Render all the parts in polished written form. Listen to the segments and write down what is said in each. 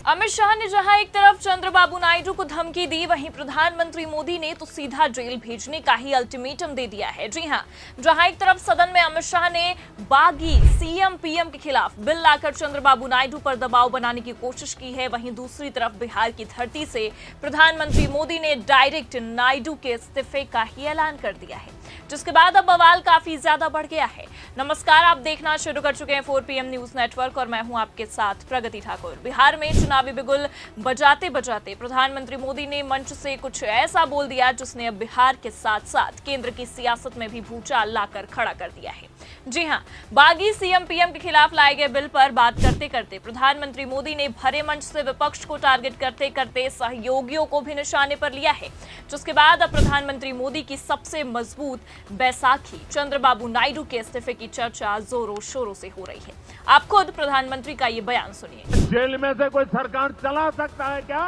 अमित शाह ने जहां एक तरफ चंद्रबाबू नायडू को धमकी दी, वहीं प्रधानमंत्री मोदी ने तो सीधा जेल भेजने का ही अल्टीमेटम दे दिया है। जी हां, जहां एक तरफ सदन में अमित शाह ने बागी सीएम पीएम के खिलाफ बिल लाकर चंद्रबाबू नायडू पर दबाव बनाने की कोशिश की है, वहीं दूसरी तरफ बिहार की धरती से प्रधानमंत्री मोदी ने डायरेक्ट नायडू के इस्तीफे का ही ऐलान कर दिया है, जिसके बाद अब बवाल काफी ज्यादा बढ़ गया है। नमस्कार, आप देखना शुरू कर चुके हैं 4PM न्यूज नेटवर्क और मैं हूं आपके साथ प्रगति ठाकुर। बिहार में चुनावी बिगुल बजाते बजाते प्रधानमंत्री मोदी ने मंच से कुछ ऐसा बोल दिया जिसने अब बिहार के साथ साथ केंद्र की सियासत में भी भूचाल लाकर खड़ा कर दिया है। जी हां, बागी सीएम पीएम के खिलाफ लाए गए बिल पर बात करते करते प्रधानमंत्री मोदी ने भरे मंच से विपक्ष को टारगेट करते करते सहयोगियों को भी निशाने पर लिया है, जिसके बाद अब प्रधानमंत्री मोदी की सबसे मजबूत बैसाखी चंद्रबाबू नायडू के इस्तीफे की चर्चा जोरों शोरों से हो रही है। आप खुद प्रधानमंत्री का ये बयान सुनिए। जेल में से कोई सरकार चला सकता है क्या?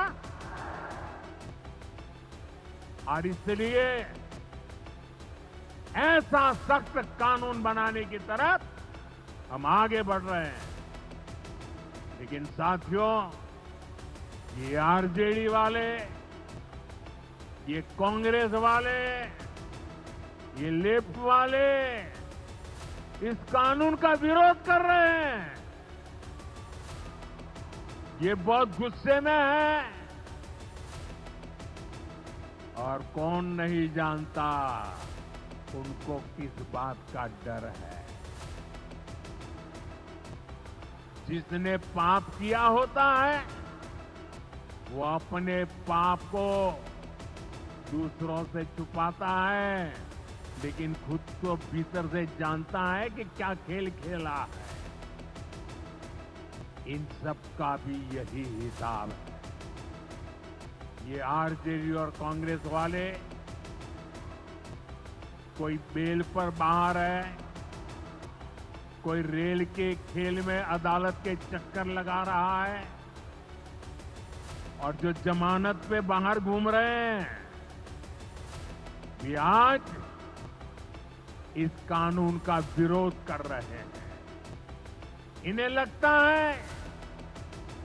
और इसलिए ऐसा सख्त कानून बनाने की तरफ हम आगे बढ़ रहे हैं। लेकिन साथियों, ये आरजेडी वाले, ये कांग्रेस वाले, ये लेफ्ट वाले इस कानून का विरोध कर रहे हैं। ये बहुत गुस्से में है और कौन नहीं जानता उनको किस बात का डर है। जिसने पाप किया होता है वो अपने पाप को दूसरों से छुपाता है, लेकिन खुद को भीतर से जानता है कि क्या खेल खेला है। इन सब का भी यही हिसाब है। ये आरजेडी और कांग्रेस वाले कोई बेल पर बाहर है, कोई रेल के खेल में अदालत के चक्कर लगा रहा है, और जो जमानत पे बाहर घूम रहे हैं भी आज इस कानून का विरोध कर रहे हैं। इन्हें लगता है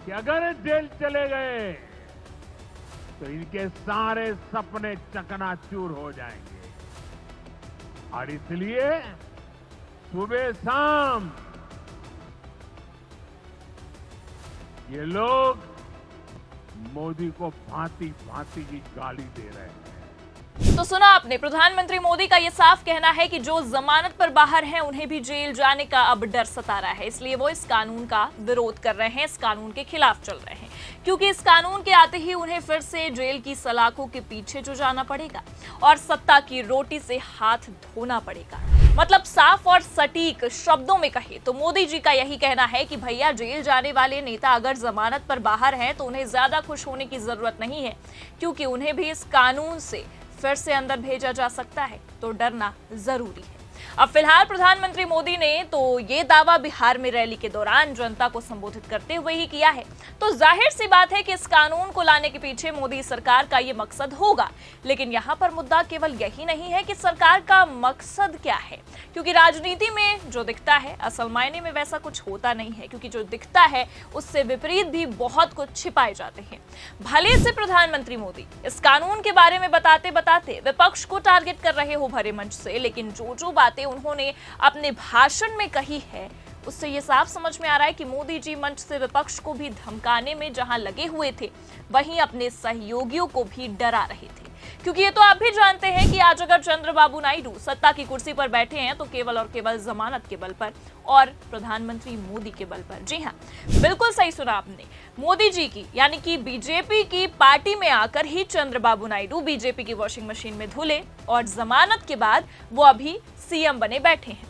कि अगर जेल चले गए तो इनके सारे सपने चकनाचूर हो जाएंगे, और इसलिए सुबह शाम ये लोग मोदी को भांति भांति की गाली दे रहे हैं। तो सुना आपने, प्रधानमंत्री मोदी का यह साफ कहना है कि जो जमानत पर बाहर हैं उन्हें भी जेल जाने का अब डर सता रहा है, इसलिए वो इस कानून का विरोध कर रहे हैं, इस कानून के खिलाफ चल रहे हैं, क्योंकि इस कानून के आते ही उन्हें फिर से जेल की सलाखों के पीछे जो जाना पड़ेगा और सत्ता की रोटी से हाथ धोना पड़ेगा। मतलब साफ और सटीक शब्दों में कहे तो मोदी जी का यही कहना है कि भैया, जेल जाने वाले नेता अगर जमानत पर बाहर हैं तो उन्हें ज्यादा खुश होने की जरूरत नहीं है, क्योंकि उन्हें भी इस कानून से फिर से अंदर भेजा जा सकता है, तो डरना जरूरी है। अब फिलहाल प्रधानमंत्री मोदी ने तो ये दावा बिहार में रैली के दौरान जनता को संबोधित करते हुए ही किया है, तो जाहिर सी बात है कि इस कानून को लाने के पीछे मोदी सरकार का ये मकसद होगा। लेकिन यहाँ पर मुद्दा केवल यही नहीं है कि सरकार का मकसद क्या है, क्योंकि राजनीति में जो दिखता है असल मायने में वैसा कुछ होता नहीं है, क्योंकि जो दिखता है उससे विपरीत भी बहुत कुछ छिपाए जाते हैं। भले से प्रधानमंत्री मोदी इस कानून के बारे में बताते बताते विपक्ष को टारगेट कर रहे हो भरे मंच से, लेकिन जो बातें उन्होंने अपने भाषण में कही है उससे ये साफ समझ में आ रहा है कि मोदी जी मंच से विपक्ष को भी धमकाने में जहां लगे हुए थे, वहीं अपने सहयोगियों को भी डरा रहे थे। क्योंकि ये तो आप भी जानते हैं कि आज अगर चंद्रबाबू नायडू सत्ता की कुर्सी पर बैठे हैं तो केवल और केवल जमानत के बल पर और प्रधानमंत्री मोदी के बल पर। जी हां, बिल्कुल सही सुना आपने, मोदी जी की यानी कि बीजेपी की पार्टी में आकर ही चंद्रबाबू नायडू बीजेपी की वॉशिंग मशीन में धुले और जमानत के बाद वो अभी सीएम बने बैठे हैं।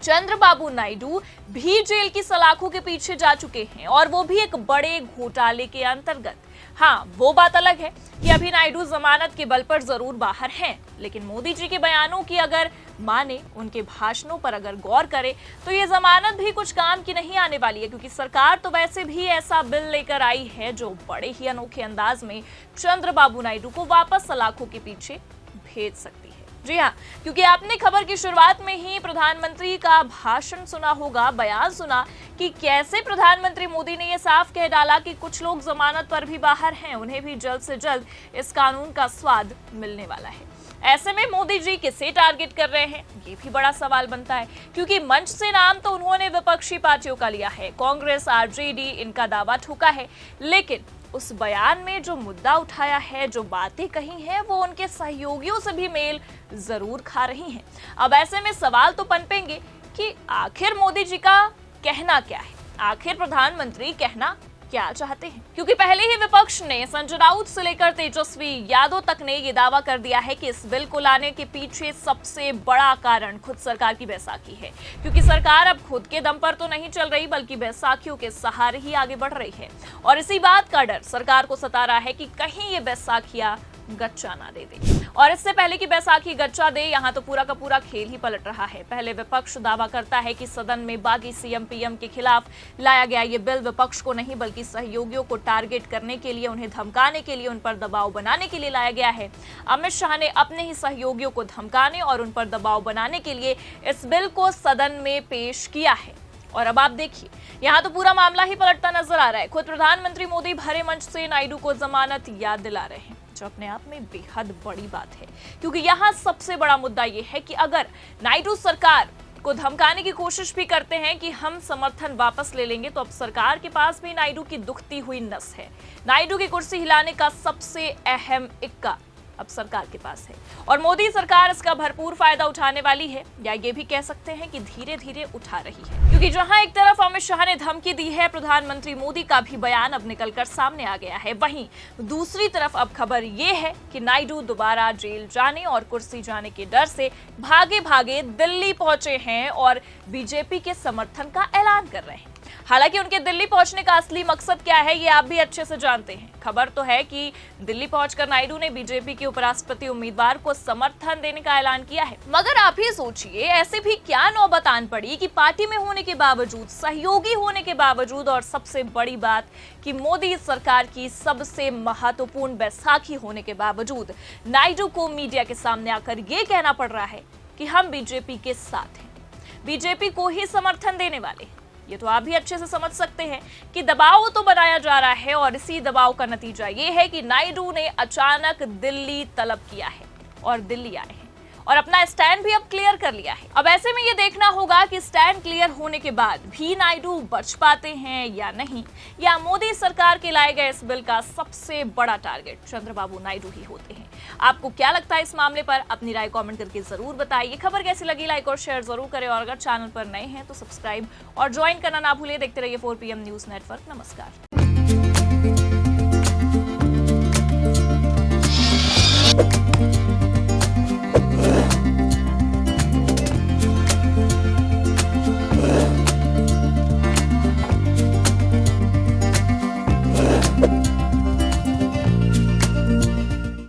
चंद्रबाबू नायडू भी जेल की सलाखों के पीछे जा चुके हैं, और वो भी एक बड़े घोटाले के अंतर्गत। हाँ, वो बात अलग है कि अभी नायडू जमानत के बल पर जरूर बाहर हैं, लेकिन मोदी जी के बयानों की अगर माने, उनके भाषणों पर अगर गौर करें तो ये जमानत भी कुछ काम की नहीं आने वाली है, क्योंकि सरकार तो वैसे भी ऐसा बिल लेकर आई है जो बड़े ही अनोखे अंदाज में चंद्रबाबू नायडू को वापस सलाखों के पीछे भेज सकती है। जी हाँ, क्योंकि आपने खबर की शुरुआत में ही प्रधानमंत्री का भाषण सुना होगा, बयान सुना कि कैसे प्रधानमंत्री मोदी ने यह साफ कह डाला कि कुछ लोग जमानत पर भी बाहर हैं, उन्हें भी जल्द से जल्द इस कानून का स्वाद मिलने वाला है। ऐसे में मोदी जी किसे टारगेट कर रहे हैं, ये भी बड़ा सवाल बनता है, क्योंकि मंच से नाम तो उन्होंने विपक्षी पार्टियों का लिया है, कांग्रेस, आरजेडी इनका दावा ठोका है, लेकिन उस बयान में जो मुद्दा उठाया है, जो बातें कही हैं, वो उनके सहयोगियों से भी मेल जरूर खा रही हैं। अब ऐसे में सवाल तो पनपेंगे कि आखिर मोदी जी का कहना क्या है, आखिर प्रधानमंत्री कहना क्या चाहते हैं, क्योंकि पहले ही विपक्ष ने संजय राउत से लेकर तेजस्वी यादव तक ने यह दावा कर दिया है कि इस बिल को लाने के पीछे सबसे बड़ा कारण खुद सरकार की बैसाखी है, क्योंकि सरकार अब खुद के दम पर तो नहीं चल रही बल्कि बैसाखियों के सहारे ही आगे बढ़ रही है। और इसी बात का डर सरकार को सता रहा है कि कहीं ये बैसाखियां गच्चा ना दे दे। और इससे पहले कि बैसाखी गच्चा दे, यहाँ तो पूरा का पूरा खेल ही पलट रहा है। पहले विपक्ष दावा करता है कि सदन में बागी सीएम पीएम के खिलाफ लाया गया ये बिल विपक्ष को नहीं बल्कि सहयोगियों को टारगेट करने के लिए, उन्हें धमकाने के लिए, उन पर दबाव बनाने के लिए लाया गया है। अमित शाह ने अपने ही सहयोगियों को धमकाने और उन पर दबाव बनाने के लिए इस बिल को सदन में पेश किया है। और अब आप देखिए, यहाँ तो पूरा मामला ही पलटता नजर आ रहा है। खुद प्रधानमंत्री मोदी भरे मंच से नायडू को जमानत याद दिला रहे हैं, जो अपने आप में बेहद बड़ी बात है, क्योंकि यहाँ सबसे बड़ा मुद्दा यह है कि अगर नायडू सरकार को धमकाने की कोशिश भी करते हैं कि हम समर्थन वापस ले लेंगे, तो अब सरकार के पास भी नायडू की दुखती हुई नस है। नायडू की कुर्सी हिलाने का सबसे अहम इक्का अब सरकार के पास है और मोदी सरकार इसका भरपूर फायदा उठाने वाली है, या ये भी कह सकते हैं कि धीरे धीरे उठा रही है। क्योंकि जहां एक तरफ अमित शाह ने धमकी दी है, प्रधानमंत्री मोदी का भी बयान अब निकलकर सामने आ गया है, वहीं दूसरी तरफ अब खबर ये है कि नायडू दोबारा जेल जाने और कुर्सी जाने के डर से भागे भागे दिल्ली पहुंचे हैं और बीजेपी के समर्थन का ऐलान कर रहे हैं। हालांकि उनके दिल्ली पहुंचने का असली मकसद क्या है, ये आप भी अच्छे से जानते हैं। खबर तो है कि दिल्ली पहुंचकर नायडू ने बीजेपी के उपराष्ट्रपति उम्मीदवार को समर्थन देने का ऐलान किया है। मगर आप ही सोचिए, ऐसे भी क्या नौबत आन पड़ी कि पार्टी में होने के बावजूद, सहयोगी होने के बावजूद और सबसे बड़ी बात कि मोदी सरकार की सबसे महत्वपूर्ण बैसाखी होने के बावजूद नायडू को मीडिया के सामने आकर ये कहना पड़ रहा है कि हम बीजेपी के साथ हैं, बीजेपी को ही समर्थन देने वाले हैं। ये तो आप भी अच्छे से समझ सकते हैं कि दबाव तो बनाया जा रहा है और इसी दबाव का नतीजा ये है कि नायडू ने अचानक दिल्ली तलब किया है और दिल्ली आए हैं और अपना स्टैंड भी अब क्लियर कर लिया है। अब ऐसे में ये देखना होगा कि स्टैंड क्लियर होने के बाद भी नायडू बच पाते हैं या नहीं, या मोदी सरकार के लाए गए इस बिल का सबसे बड़ा टारगेट चंद्रबाबू नायडू ही होते हैं। आपको क्या लगता है इस मामले पर? अपनी राय कमेंट करके जरूर बताइए। खबर कैसी लगी लाइक और शेयर जरूर करें और अगर चैनल पर नए हैं तो सब्सक्राइब और ज्वाइन करना ना भूलें। देखते रहिए 4 PM न्यूज नेटवर्क। नमस्कार।